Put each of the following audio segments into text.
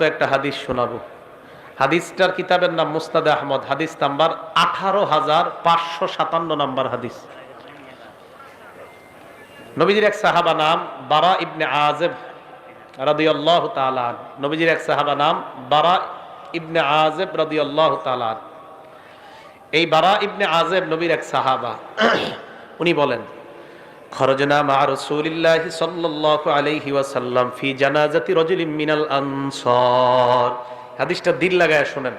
বিখ্যাত একটা হাদিস শোনাবো। হাদিসটার কিতাবের নাম মুসনাদ আহমদ, হাদিস নাম্বার 18,557 নাম্বার হাদিস। নবীজির এক সাহাবা নাম বারা ইবনে আযিব রাদিয়াল্লাহু তাআলা। নবীজির এক সাহাবা নাম বারা ইবনে আযিব রাদিয়াল্লাহু তাআলা। এই বারা ইবনে আযিব নবীর এক সাহাবা। উনি বলেন, খরজনা মা রাসূলিল্লাহি সাল্লাল্লাহু আলাইহি ওয়াসাল্লাম ফি জানাজাতি রাজুলিন মিনাল আনসার। হাদিসটা দিল লাগায় শুনেন,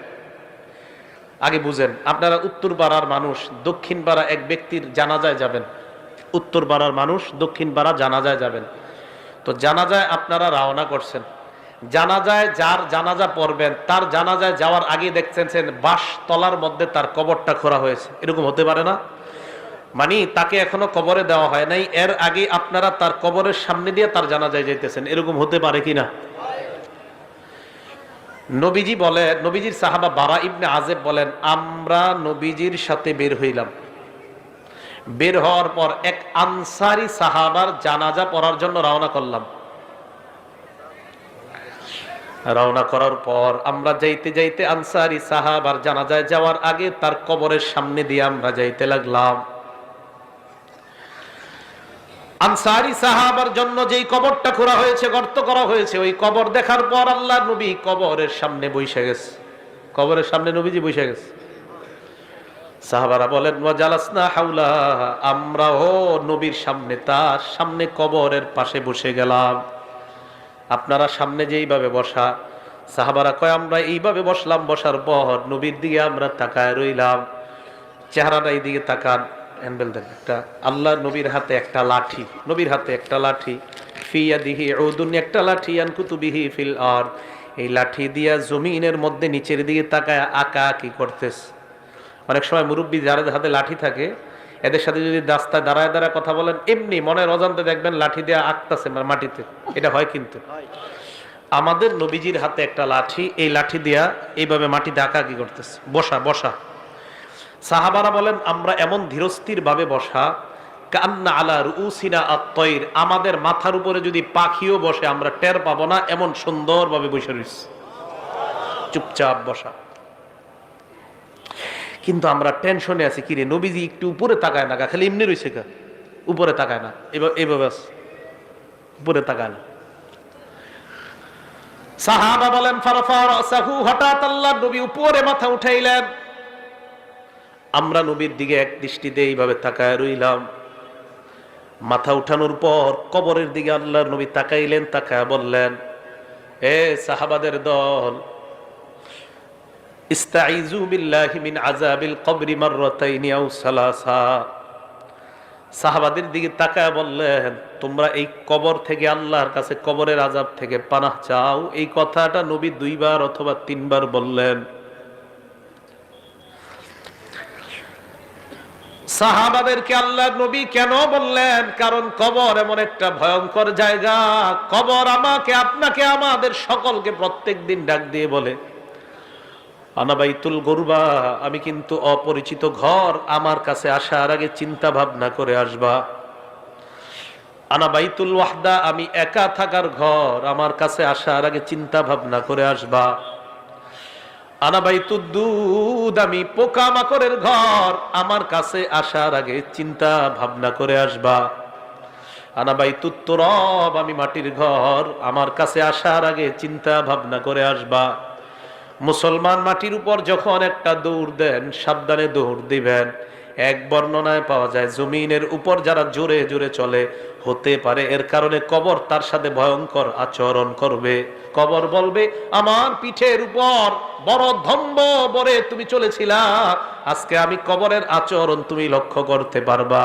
আগে বুঝেন। আপনারা উত্তর পাড়ার মানুষ দক্ষিণ পাড়া এক ব্যক্তির জানাজায় যাবেন। উত্তর পাড়ার মানুষ দক্ষিণ পাড়া জানাজায় যাবেন। তো জানাজায় আপনারা রওনা করছেন। জানাজায় যার জানাজা পড়বেন তার জানাজায় যাওয়ার আগে দেখছেন বাঁশ তলার মধ্যে তার কবরটা খোঁড়া হয়েছে। এরকম হতে পারে না? মানে তাকে এখনো কবরে দেওয়া হয় নাই, এর আগে আপনারা তার কবরের সামনে দিয়ে তার জানাজায় যাইতেছেন। এরকম হতে পারে কিনা? নবীজি বলে, নবীজির সাহাবা বারা ইবনে আযিব বলেন, আমরা নবীজির সাথে বের হইলাম। বের হওয়ার পর এক আনসারী সাহাবার জানাজা পড়ার জন্য রওনা করলাম। রওনা করার পর আমরা যাইতে যাইতে আনসারী সাহাবার জানাজায় যাওয়ার আগে তার কবরের সামনে দিয়ে আমরা যাইতে লাগলাম। আনসারী সাহাবার জন্য যেই কবরটা খোঁড়া হয়েছে, গর্ত করা হয়েছে, ওই কবর দেখার পর আল্লাহর নবী কবরের সামনে বসে গেছে। কবরের সামনে নবীজি বসে গেছে। সাহাবারা বলেন, ওয়া জালাসনা হাওলা, আমরাও নবীর সামনে, তার সামনে কবরের পাশে বসে গেলাম। আপনারা সামনে যেইভাবে বসা, সাহাবারা কয় আমরা এইভাবে বসলাম। বসার পর নবীর দিকে আমরা তাকায় রইলাম। চেহারাটা এই দিকে তাকান। একটা আল্লাহ নবীর হাতে একটা লাঠি, নবীর হাতে একটা লাঠি, ফিয়াদিহি উদুন, একটা লাঠি, আনকুতুবিহি ফিল আরদ, এই লাঠি দিয়া জমিনের মধ্যে নিচের দিকে তাকায় আঁকা আঁকি করতেছে। অনেক সময় মুরব্বী যাদের হাতে লাঠি থাকে, এদের সাথে যদি রাস্তায় দাঁড়ায় দাঁড়ায় কথা বলেন, এমনি মনের অজান্তে দেখবেন লাঠি দিয়ে আঁকতেছে মাটিতে। এটা হয় কিন্তু। আমাদের নবীজির হাতে একটা লাঠি, এই লাঠি দিয়া এইভাবে মাটিতে আঁকা আঁকি করতেছে, বসা বসা। সাহাবারা বলেন আমরা এমন ধীরস্থির ভাবে বসা, কান্না আলা রুউসিনা আত-তায়র, আমাদের মাথার উপরে যদি পাখিও বসে আমরা টের পাবো না, এমন সুন্দর ভাবে বসে রইছি, চুপচাপ বসা। কিন্তু আমরা টেনশনে আছি, কিরে নবীজি একটু উপরে তাকায় না, খালি এমনি রইছে, উপরে তাকায় না, এভাবে উপরে তাকায় না। সাহাবা বলেন ফারাফা রাসাহু, হঠাৎ আল্লাহর নবী উপরে মাথা উঠাইলেন। আমরা নবীর দিকে এক দৃষ্টিতে এইভাবে তাকায় রইলাম। মাথা উঠানোর পর কবরের দিকে আল্লাহর নবী তাকাইলেন, তাকায় বললেন, এ সাহাবাদের দল, ইস্তাইযু বিল্লাহি মিন আযাবিল কবরি মাররাতাইনি আও সালাসা। সাহাবাদের দিকে তাকায় বললেন, তোমরা এই কবর থেকে, আল্লাহর কাছে কবরের আযাব থেকে পানাহ চাও। এই কথাটা নবী 2 বার অথবা 3 বার বললেন। সাহাবাদেরকে আল্লাহর নবী কেন বললেন? কারণ কবর এমন একটা ভয়ঙ্কর জায়গা। কবর আমাকে, আপনাকে, আমাদের সকলকে প্রত্যেকদিন ডাক দিয়ে বলে, আনা বাইতুল গুরবা, আমি কিন্তু অপরিচিত ঘর, আমার কাছে আসার আগে চিন্তা ভাবনা করে আসবা। আনা বাইতুল ওয়াহদা, আমি একা থাকার ঘর, আমার কাছে আসার আগে চিন্তা ভাবনা করে আসবা। আনা বাইতুদ দুদ, আমি পোকামাকড়ের ঘর, আমার কাছে আসার আগে চিন্তা ভাবনা করে আসবা। আনা বাইতুত তুরাব, আমি মাটির ঘর, আমার কাছে আসার আগে চিন্তা ভাবনা করে আসবা। মুসলমান মাটির উপর যখন একটা দৌড় দেন, সাবধানে দৌড় দিবেন। এক বর্ণনায় পাওয়া যায়, জমিনের উপর যারা জোরে জোরে চলে, হতে পারে এর কারণে কবর তার সাথে ভয়ঙ্কর আচরণ করবে। কবর বলবে, আমার পিঠের উপর বড় ধম্ব বরে তুমি চলেছিলা, আজকে আমি কবরের আচরণ তুমি লক্ষ্য করতে পারবা।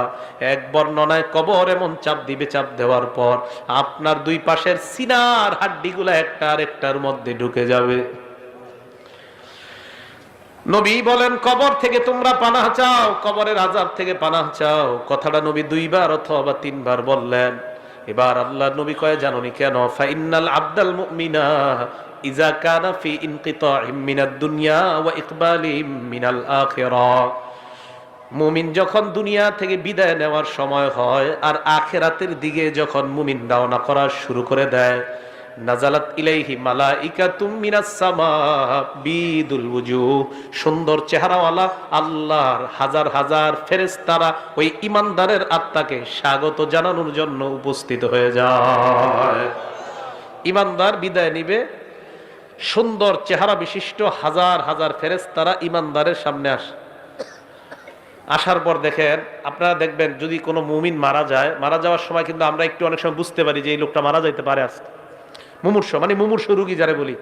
এক বর্ণনায় কবর এমন চাপ দিবে, চাপ দেওয়ার পর আপনার 2 পাশের সিনার হাড্ডিগুলা একটা আরেকটার মধ্যে ঢুকে যাবে। নবী বলেন, কবর থেকে তোমরা পানাহ চাও, কবরের আযাব থেকে পানাহ চাও। কথাটা নবী 2 বার অথবা 3 বার বললেন। এবার আল্লাহর নবী কয়, জানোনি কেন? ফা ইন্নাল আবদাল মুমিনা ইযা কানা ফি ইনকিতাইম মিনাদ দুনিয়া ওয়া ইকবালিম মিনাল আখিরাহ। মুমিন যখন দুনিয়া থেকে বিদায় নেওয়ার সময় হয় আর আখিরাতের দিকে যখন মুমিন রওনা করা শুরু করে দেয়, নাজালাত ইলাইহি মালাইকাতুম মিনাস সামা বিদুল ওয়ুজুহ, সুন্দর চেহারাওয়ালা আল্লাহর হাজার হাজার ফেরেশতারা ওই ঈমানদারের আত্মাকে স্বাগত জানানোর জন্য উপস্থিত হয়ে যায়। ঈমানদার বিদায় নিবে, সুন্দর চেহারা বিশিষ্ট হাজার হাজার ফেরেশতারা ঈমানদারের সামনে আসে। আসার পর দেখেন, আপনারা দেখবেন যদি কোনো মুমিন মারা যায়, মারা যাওয়ার সময় কিন্তু আমরা একটু অনেক সময় বুঝতে পারি যে এই লোকটা মারা যাইতে পারে আজকে। মুমূর্ষ মানে মুমূর্ষ রোগী যারে বলি,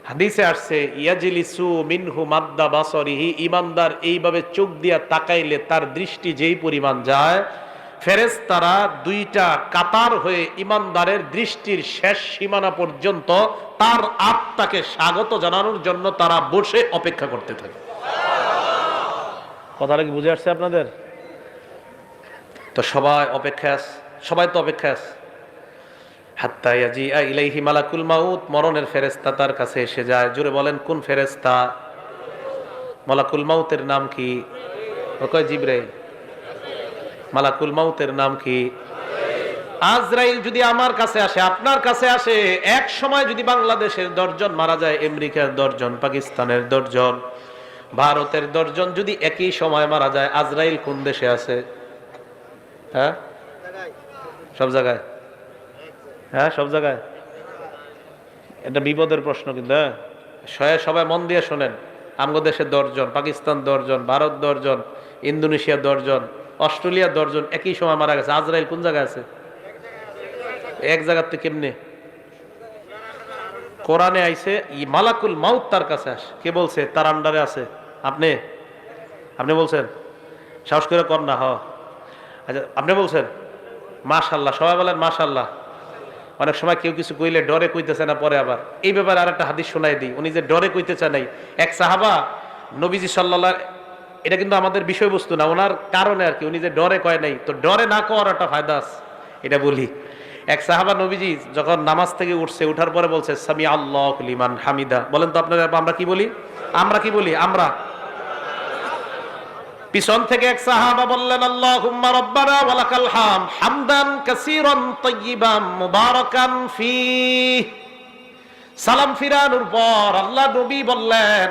হাদিসে আসছে ইয়াজলিসু মিনহু মাদ্দা বাসরিহি, ঈমানদার এইভাবে চোখ দিয়া তাকাইলে তার দৃষ্টি যেই পরিমাণ যায়, ফেরেশতারা দুইটা কাতার হয়ে ঈমানদারের দৃষ্টির শেষ সীমানা পর্যন্ত তার আত্মাকে স্বাগত জানানোর জন্য তারা বসে অপেক্ষা করতে থাকে। কথাটা কি বুঝে আসছে আপনাদের? তো সবাই অপেক্ষায় আছে, সবাই তো অপেক্ষায় আছে। হাত্তা ইয়াজিআ ইলাইহি মালাকুল মাউত, মরণের ফেরেশতা তার কাছে এসে যায়। জোরে বলেন কোন ফেরেশতা? মালাকুল মাউতের নাম কি? ও কয় জিবরাইল। মালাকুল মাউতের নাম কি? আজরাইল। যদি আমার কাছে আসে, আপনার কাছে আসে, এক সময় যদি বাংলাদেশের 10 জন মারা যায়, আমেরিকার 10 জন, পাকিস্তানের 10 জন, ভারতের 10 জন যদি একই সময় মারা যায়, আজরাইল কোন দেশে আছে? হ্যাঁ, সব জায়গায়। হ্যাঁ, সব জায়গায়। এটা বিপদের প্রশ্ন কিন্তু। হ্যাঁ, সবাই মন দিয়ে শোনেন। আমাদের দেশে 10 জন, পাকিস্তান 10 জন, ভারত 10 জন, ইন্দোনেশিয়া 10 জন, অস্ট্রেলিয়া 10 জন একই সময় মারা গেছে। আজরাইল কোন জায়গায় আছে? এক জায়গাতে কেমনে? কোরআনে আইছে মালাকুল মাউত তার কাছে আসে। কে বলছে তার আন্ডারে আছে? আপনি আপনি বলছেন? সাহস করে কর না। আচ্ছা, আপনি বলছেন? মাশাআল্লাহ, সবাই বলেন মাশাআল্লাহ। অনেক সময় কেউ কিছু কইলে ডরে কইতেছে না, পরে আবার এই ব্যাপারে আর একটা হাদিস শোনাই দিই। উনি যে ডরে কইতেছে নাই, এক সাহাবা নবীজি সাল্লাল্লাহু, এটা কিন্তু আমাদের বিষয়বস্তু না, ওনার কারণে আর কি, উনি যে ডরে কয় নাই, তো ডরে না কওয়ার একটা ফায়দা আছে, এটা বলি। এক সাহাবা নবীজি যখন নামাজ থেকে উঠছে, উঠার পরে বলছে সামি আল্লাহু লিমান হামিদা। বলেন তো আপনারা আমরা কি বলি? আমরা কি বলি? আমরা। পিছন থেকে এক সাহাবা বললেন আল্লাহুম্মা রাব্বানা ওয়া লাকাল হামদ হামদান কাসীরান তাইয়িবান মুবারাকান ফীহি। সালাম ফিরানোর পর আল্লাহ নবী বললেন,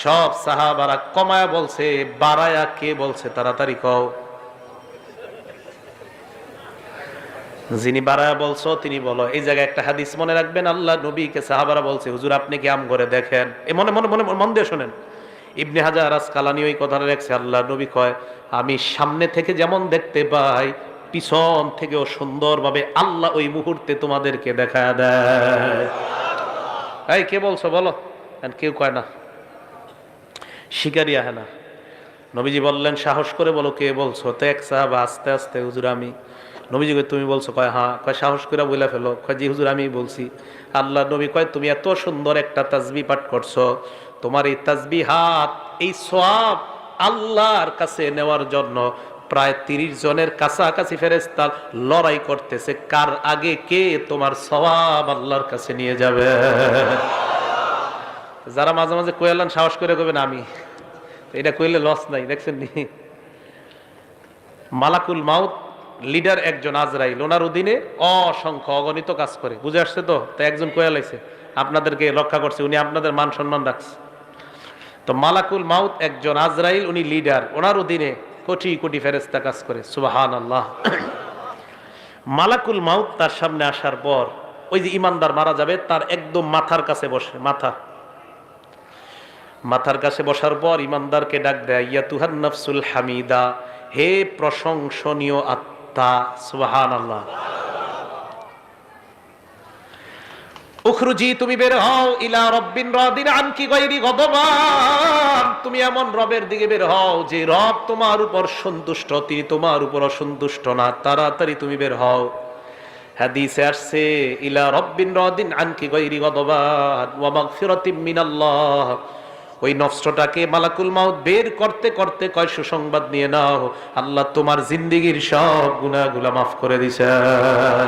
সব সাহাবারা কমায়া বলছে, বাড়ায়া কে বলছে? তাড়াতাড়ি কও। যিনি বাড়ায়া বলছো তিনি বলো। এই জায়গায় একটা হাদিস মনে রাখবেন, আল্লাহ নবীকে সাহাবারা বলছে হুজুর আপনি কি আম করে দেখেন। এ মনে মনে মনে মন দিয়ে শোনেন। ইবনে হাজার আসকালানী ওই কথাটা রাখছে, আল্লাহ নবী কয় আমি সামনে থেকে যেমন দেখতে পাই, পিছন থেকেও সুন্দরভাবে আল্লাহ ওই মুহূর্তে তোমাদেরকে দেখা দেয়। এই কে বলছো বলো? কেউ কয় না, শিকারি আহে না। নবীজি বললেন সাহস করে বলো কে বলছো। তো এক সাহাবা আস্তে আস্তে, হুজুর আমি। নবীজি কয় তুমি বলছো? কয় হ্যাঁ। কয় সাহস করে বলে ফেলো। কয় জি হুজুর আমি বলছি। আল্লাহ নবী কয় তুমি এত সুন্দর একটা তাসবিহ পাঠ করছো, তোমার এই তাসবিহাত, এই সওয়াব আল্লাহর কাছে নেওয়ার জন্য প্রায় 30 জনের কাছাকাছি ফেরেশতা লড়াই করতেছে, কার আগে কে তোমার সওয়াব আল্লাহর কাছে নিয়ে যাবে। যারা মাঝে মাঝে কইলেন সাহস করে কইবেন আমি, এটা কইলে লস নাই। দেখছেন নি, মালাকুল মাউত লিডার একজন আজরাইল, ওনার অধীনে অসংখ্য অগণিত কাজ করে। বুঝে আসছে তো? তো একজন কইয়া লাইছে, আপনাদেরকে রক্ষা করছে, উনি আপনাদের মান সম্মান রাখছে। তো মালাকুল মাউত একজন আজরাইল, উনি লিডার, ওনার অধীনে কোটি কোটি ফেরেশতা কাজ করে। সুবহানাল্লাহ। মালাকুল মাউত তার সামনে আসার পর ওই যে ইমানদার মারা যাবে, তার একদম মাথার কাছে বসে। মাথার কাছে বসার পর ইমানদারকে ডাক দেয়, ইয়াতুহান নাফসুল হামিদা, হে প্রশংসনীয় আত্মা। সুবহানাল্লাহ। উখরুজি, তুমি বের হও, ইলা রব্বিন রাদিন আনকি গায়রি গদবান, তুমি এমন রবের দিকে বের হও যে রব তোমার উপর সন্তুষ্ট, তিনি তোমার উপর অসন্তুষ্ট না। তাড়াতাড়ি তুমি বের হও। হাদিসে আসছে ইলা রব্বিন রাদিন আনকি গায়রি গদবান ওয়া মাগফিরাতিম মিনাল্লাহ। ওই নফসটাকে মালাকুল মাউত বের করতে করতে কয় সুসংবাদ নিয়ে নাও, আল্লাহ তোমার জিন্দেগীর সব গুনাহগুলো মাফ করে দিয়েছেন।